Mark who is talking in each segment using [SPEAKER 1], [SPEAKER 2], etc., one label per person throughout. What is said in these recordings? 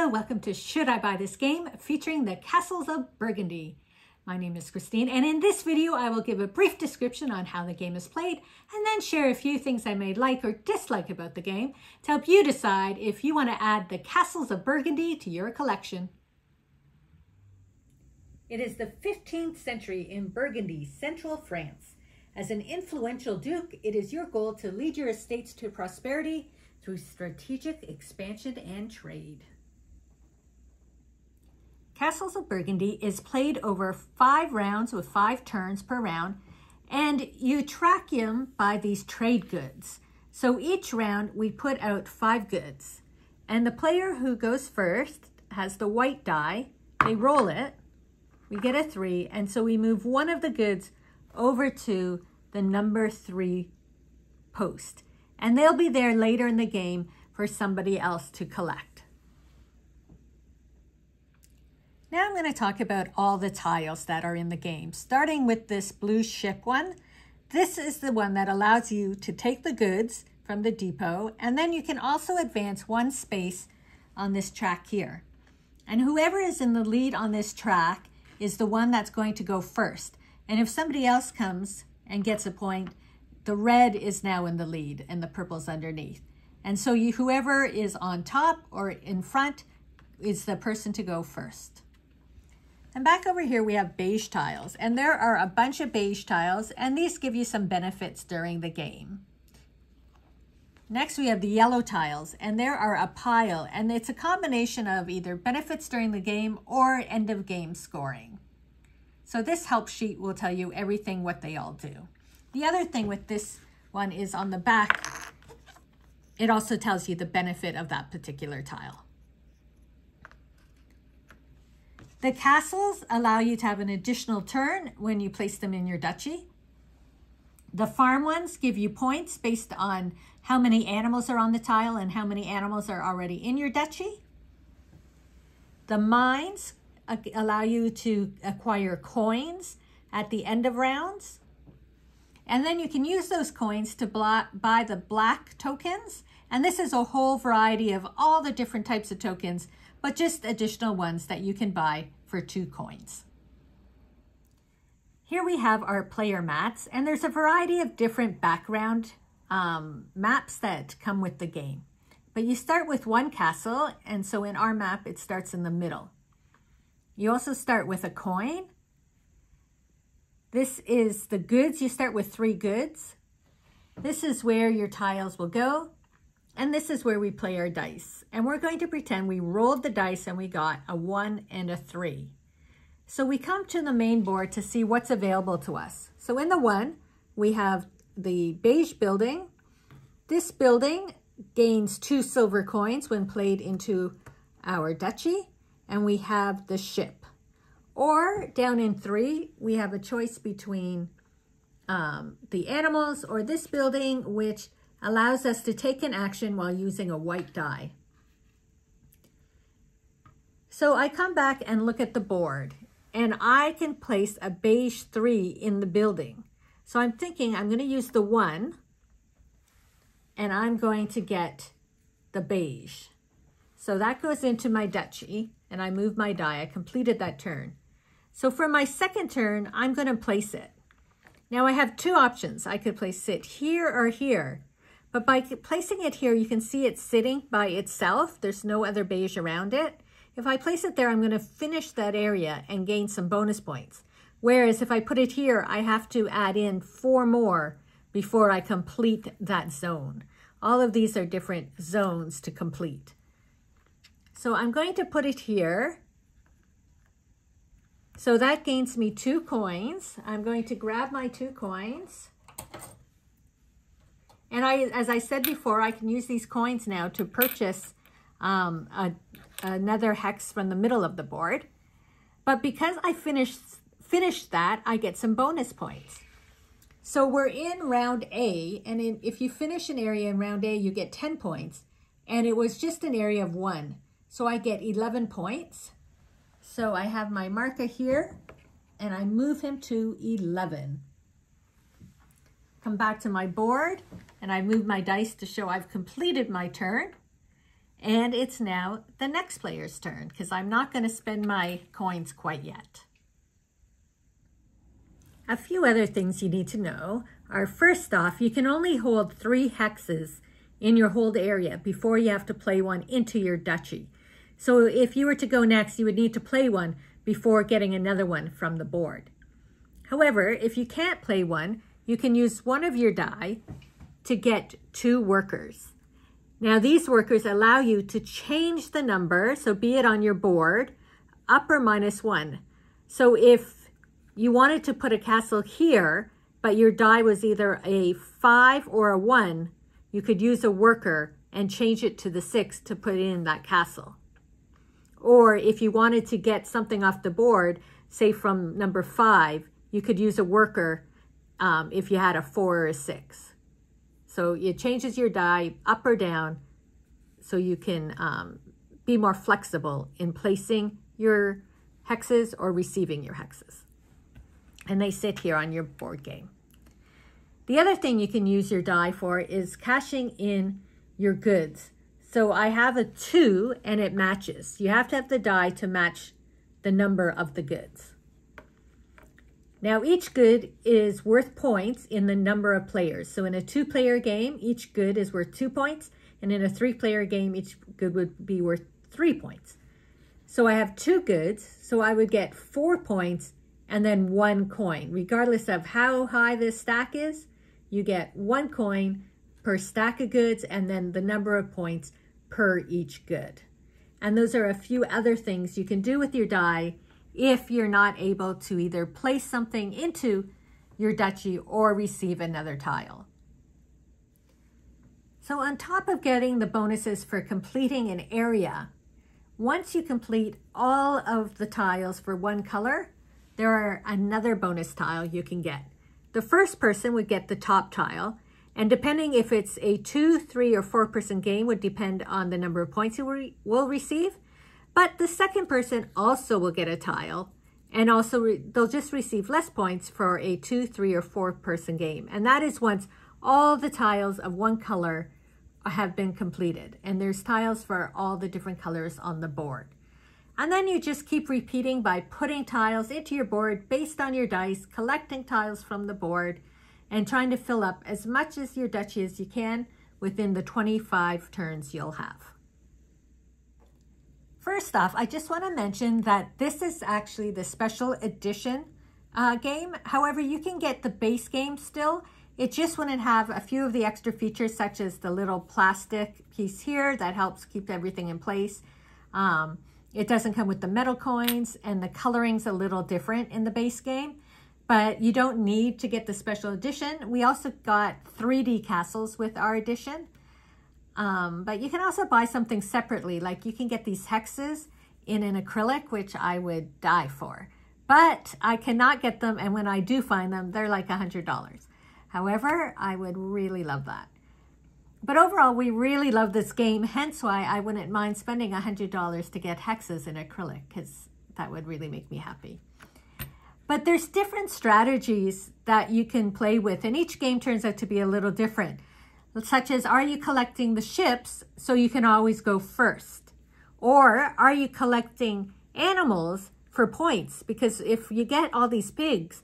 [SPEAKER 1] Hello, welcome to Should I Buy This Game, featuring the Castles of Burgundy. My name is Christine, and in this video I will give a brief description on how the game is played and then share a few things I may like or dislike about the game to help you decide if you want to add the Castles of Burgundy to your collection. It is the 15th century in Burgundy, central France. As an influential duke, it is your goal to lead your estates to prosperity through strategic expansion and trade. Castles of Burgundy is played over 5 rounds with 5 turns per round, and you track them by these trade goods. So each round we put out 5 goods, and the player who goes first has the white die. They roll it, we get a 3, and so we move one of the goods over to the number 3 post, and they'll be there later in the game for somebody else to collect. Now I'm going to talk about all the tiles that are in the game, starting with this blue ship one. This is the one that allows you to take the goods from the depot, and then you can also advance 1 space on this track here. And whoever is in the lead on this track is the one that's going to go first. And if somebody else comes and gets a point, the red is now in the lead and the purple's underneath. And so whoever is on top or in front is the person to go first. And back over here, we have beige tiles, and there are a bunch of beige tiles, and these give you some benefits during the game. Next, we have the yellow tiles, and there are a pile, and it's a combination of either benefits during the game or end of game scoring. So this help sheet will tell you everything what they all do. The other thing with this one is on the back, it also tells you the benefit of that particular tile. The castles allow you to have an additional turn when you place them in your duchy. The farm ones give you points based on how many animals are on the tile and how many animals are already in your duchy. The mines allow you to acquire coins at the end of rounds. And then you can use those coins to buy the black tokens. And this is a whole variety of all the different types of tokens, but just additional ones that you can buy for 2 coins. Here we have our player mats, and there's a variety of different background maps that come with the game. But you start with 1 castle, and so in our map, it starts in the middle. You also start with a coin. This is the goods. You start with 3 goods. This is where your tiles will go. And this is where we play our dice. And we're going to pretend we rolled the dice and we got a 1 and a 3. So we come to the main board to see what's available to us. So in the 1, we have the beige building. This building gains 2 silver coins when played into our duchy. And we have the ship. Or down in 3, we have a choice between the animals or this building, which allows us to take an action while using a white die. So I come back and look at the board, and I can place a beige 3 in the building. So I'm thinking I'm going to use the 1, and I'm going to get the beige. So that goes into my duchy, and I move my die. I completed that turn. So for my second turn, I'm going to place it. Now I have 2 options. I could place it here or here. But by placing it here, you can see it's sitting by itself. There's no other beige around it. If I place it there, I'm going to finish that area and gain some bonus points. Whereas if I put it here, I have to add in 4 more before I complete that zone. All of these are different zones to complete. So I'm going to put it here. So that gains me 2 coins. I'm going to grab my 2 coins. And as I said before, I can use these coins now to purchase another hex from the middle of the board. But because I finished that, I get some bonus points. So we're in round A, and if you finish an area in round A, you get 10 points. And it was just an area of 1. So I get 11 points. So I have my marker here, and I move him to 11. Come back to my board, and I move my dice to show I've completed my turn. And it's now the next player's turn because I'm not going to spend my coins quite yet. A few other things you need to know are, first off, you can only hold 3 hexes in your hold area before you have to play one into your duchy. So if you were to go next, you would need to play one before getting another one from the board. However, if you can't play one, you can use one of your die to get 2 workers. Now these workers allow you to change the number, so be it on your board, up or -1. So if you wanted to put a castle here, but your die was either a 5 or a 1, you could use a worker and change it to the 6 to put in that castle. Or if you wanted to get something off the board, say from number 5, you could use a worker if you had a 4 or a 6. So it changes your die up or down so you can be more flexible in placing your hexes or receiving your hexes. And they sit here on your board game. The other thing you can use your die for is cashing in your goods. So I have a 2 and it matches. You have to have the die to match the number of the goods. Now each good is worth points in the number of players. So in a 2-player game, each good is worth 2 points. And in a 3-player game, each good would be worth 3 points. So I have 2 goods, so I would get 4 points and then 1 coin. Regardless of how high this stack is, you get 1 coin per stack of goods and then the number of points per each good. And those are a few other things you can do with your die if you're not able to either place something into your duchy or receive another tile. So on top of getting the bonuses for completing an area, once you complete all of the tiles for one color, there are another bonus tile you can get. The first person would get the top tile, and depending if it's a 2, 3, or 4-person game would depend on the number of points you will receive. But the second person also will get a tile, and also they'll just receive less points for a 2, 3, or 4-person game. And that is once all the tiles of one color have been completed. And there's tiles for all the different colors on the board. And then you just keep repeating by putting tiles into your board based on your dice, collecting tiles from the board, and trying to fill up as much as your duchy as you can within the 25 turns you'll have. First off, I just want to mention that this is actually the special edition game. However, you can get the base game still. It just wouldn't have a few of the extra features such as the little plastic piece here that helps keep everything in place. It doesn't come with the metal coins, and the coloring's a little different in the base game, but you don't need to get the special edition. We also got 3D castles with our edition. But you can also buy something separately, like you can get these hexes in an acrylic, which I would die for. But I cannot get them, and when I do find them, they're like $100. However, I would really love that. But overall, we really love this game, hence why I wouldn't mind spending $100 to get hexes in acrylic, because that would really make me happy. But there's different strategies that you can play with, and each game turns out to be a little different. Such as, are you collecting the ships so you can always go first? Or are you collecting animals for points? Because if you get all these pigs,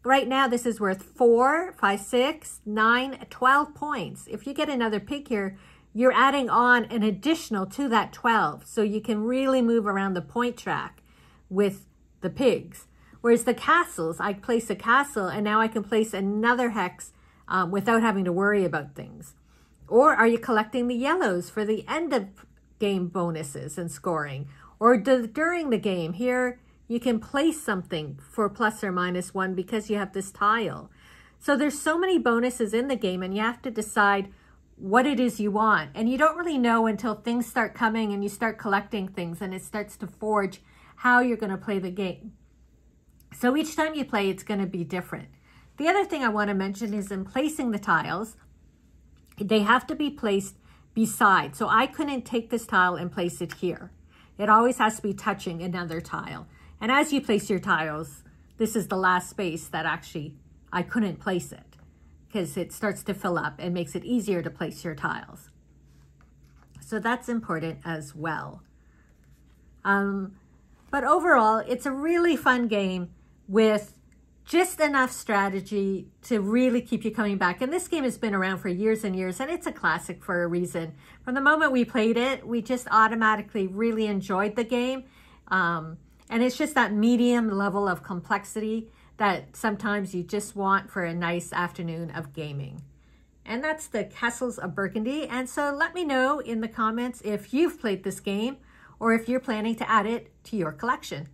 [SPEAKER 1] right now this is worth 4, 5, 6, 9, 12 points. If you get another pig here, you're adding on an additional to that 12. So you can really move around the point track with the pigs. Whereas the castles, I place a castle and now I can place another hex without having to worry about things. Or are you collecting the yellows for the end of game bonuses and scoring? Or during the game, here you can place something for plus or minus 1 because you have this tile. So there's so many bonuses in the game, and you have to decide what it is you want. And you don't really know until things start coming and you start collecting things and it starts to forge how you're going to play the game. So each time you play, it's going to be different. The other thing I want to mention is in placing the tiles, they have to be placed beside. So I couldn't take this tile and place it here. It always has to be touching another tile. And as you place your tiles, this is the last space that actually I couldn't place it because it starts to fill up and makes it easier to place your tiles. So that's important as well. But overall, it's a really fun game with just enough strategy to really keep you coming back. And this game has been around for years and years, and it's a classic for a reason. From the moment we played it, we just automatically really enjoyed the game. And it's just that medium level of complexity that sometimes you just want for a nice afternoon of gaming. And that's the Castles of Burgundy. And so let me know in the comments if you've played this game or if you're planning to add it to your collection.